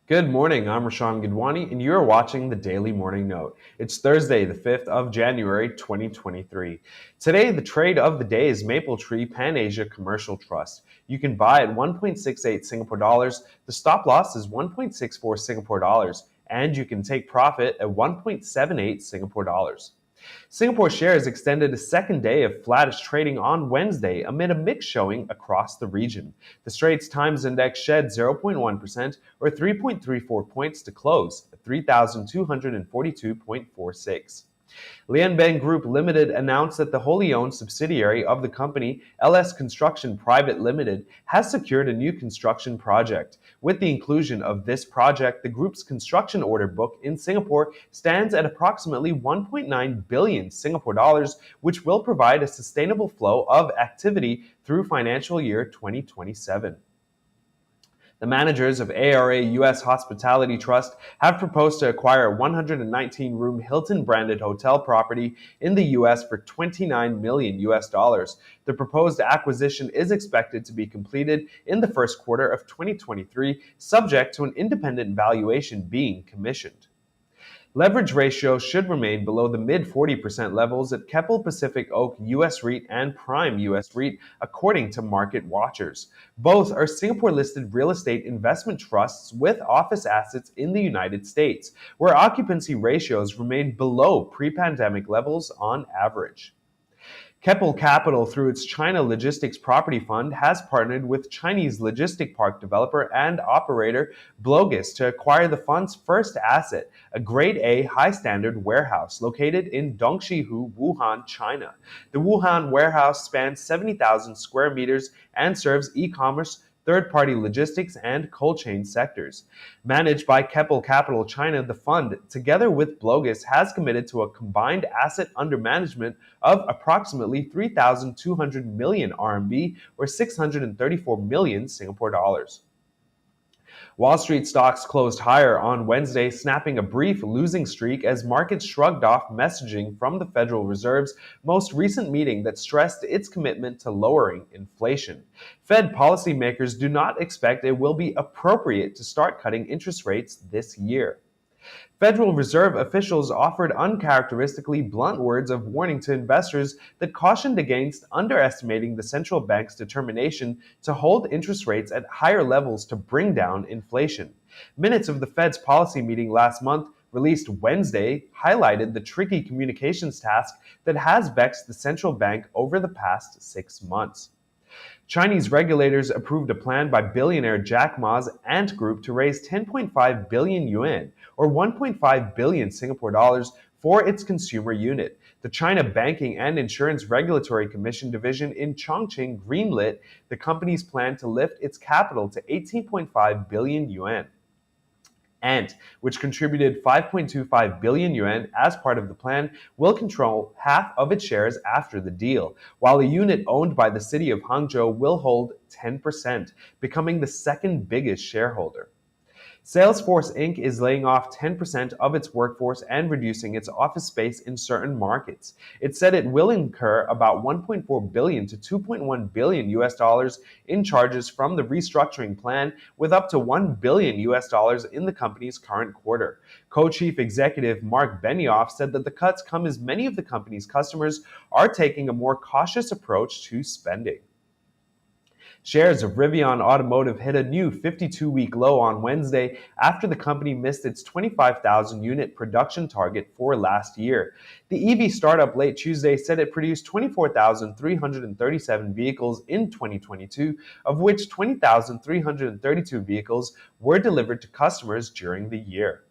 Good morning, I'm Rashan Gidwani, and you're watching the Daily Morning Note. It's Thursday, the 5th of January, 2023. Today, the trade of the day is Mapletree Pan Asia Commercial Trust. You can buy at 1.68 Singapore dollars, the stop loss is 1.64 Singapore dollars, and you can take profit at 1.78 Singapore dollars. Singapore shares extended a second day of flattish trading on Wednesday amid a mixed showing across the region. The Straits Times Index shed 0.1% or 3.34 points to close at 3,242.46. Lian Group Limited announced that the wholly owned subsidiary of the company, LS Construction Private Limited, has secured a new construction project. With the inclusion of this project, the group's construction order book in Singapore stands at approximately 1.9 billion Singapore dollars, which will provide a sustainable flow of activity through financial year 2027. The managers of ARA US Hospitality Trust have proposed to acquire a 119-room Hilton-branded hotel property in the US for $29 million US dollars. The proposed acquisition is expected to be completed in the first quarter of 2023, subject to an independent valuation being commissioned. Leverage ratios should remain below the mid-40% levels at Keppel Pacific Oak US REIT and Prime US REIT, according to market watchers. Both are Singapore-listed real estate investment trusts with office assets in the United States, where occupancy ratios remain below pre-pandemic levels on average. PhillipCapital, through its China Logistics Property Fund, has partnered with Chinese logistic park developer and operator Blogis to acquire the fund's first asset, a Grade A high-standard warehouse located in Dongxihu, Wuhan, China. The Wuhan warehouse spans 70,000 square meters and serves e-commerce, third-party logistics, and cold chain sectors. Managed by PhillipCapital China, the fund, together with Blogis, has committed to a combined asset under management of approximately 3,200 million RMB or 634 million Singapore dollars. Wall Street stocks closed higher on Wednesday, snapping a brief losing streak as markets shrugged off messaging from the Federal Reserve's most recent meeting that stressed its commitment to lowering inflation. Fed policymakers do not expect it will be appropriate to start cutting interest rates this year. Federal Reserve officials offered uncharacteristically blunt words of warning to investors that cautioned against underestimating the central bank's determination to hold interest rates at higher levels to bring down inflation. Minutes of the Fed's policy meeting last month, released Wednesday, highlighted the tricky communications task that has vexed the central bank over the past 6 months. Chinese regulators approved a plan by billionaire Jack Ma's Ant Group to raise 10.5 billion yuan, or 1.5 billion Singapore dollars, for its consumer unit. The China Banking and Insurance Regulatory Commission division in Chongqing greenlit the company's plan to lift its capital to 18.5 billion yuan. Ant, which contributed 5.25 billion yuan as part of the plan, will control half of its shares after the deal, while a unit owned by the city of Hangzhou will hold 10%, becoming the second biggest shareholder. Salesforce Inc. is laying off 10% of its workforce and reducing its office space in certain markets. It said it will incur about 1.4 billion to 2.1 billion US dollars in charges from the restructuring plan, with up to 1 billion US dollars in the company's current quarter. Co-chief executive Mark Benioff said that the cuts come as many of the company's customers are taking a more cautious approach to spending. Shares of Rivian Automotive hit a new 52-week low on Wednesday after the company missed its 25,000 unit production target for last year. The EV startup late Tuesday said it produced 24,337 vehicles in 2022, of which 20,332 vehicles were delivered to customers during the year.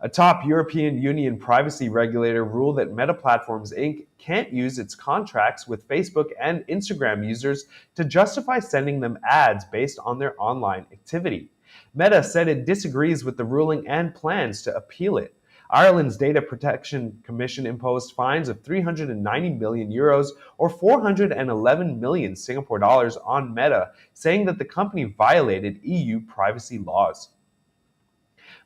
A top European Union privacy regulator ruled that Meta Platforms Inc. can't use its contracts with Facebook and Instagram users to justify sending them ads based on their online activity. Meta said it disagrees with the ruling and plans to appeal it. Ireland's Data Protection Commission imposed fines of 390 million euros or 411 million Singapore dollars on Meta, saying that the company violated EU privacy laws.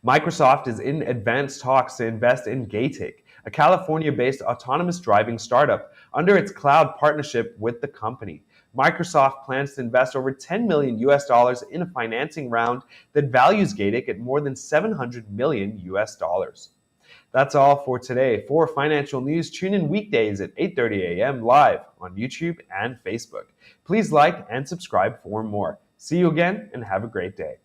Microsoft is in advanced talks to invest in Gaytick, a California-based autonomous driving startup, under its cloud partnership with the company. Microsoft plans to invest over $10 million US in a financing round that values gaytick at more than $700 million US. That's all for today. For financial news, tune in weekdays at 8:30 a.m. live on YouTube and Facebook. Please like and subscribe for more. See you again and have a great day.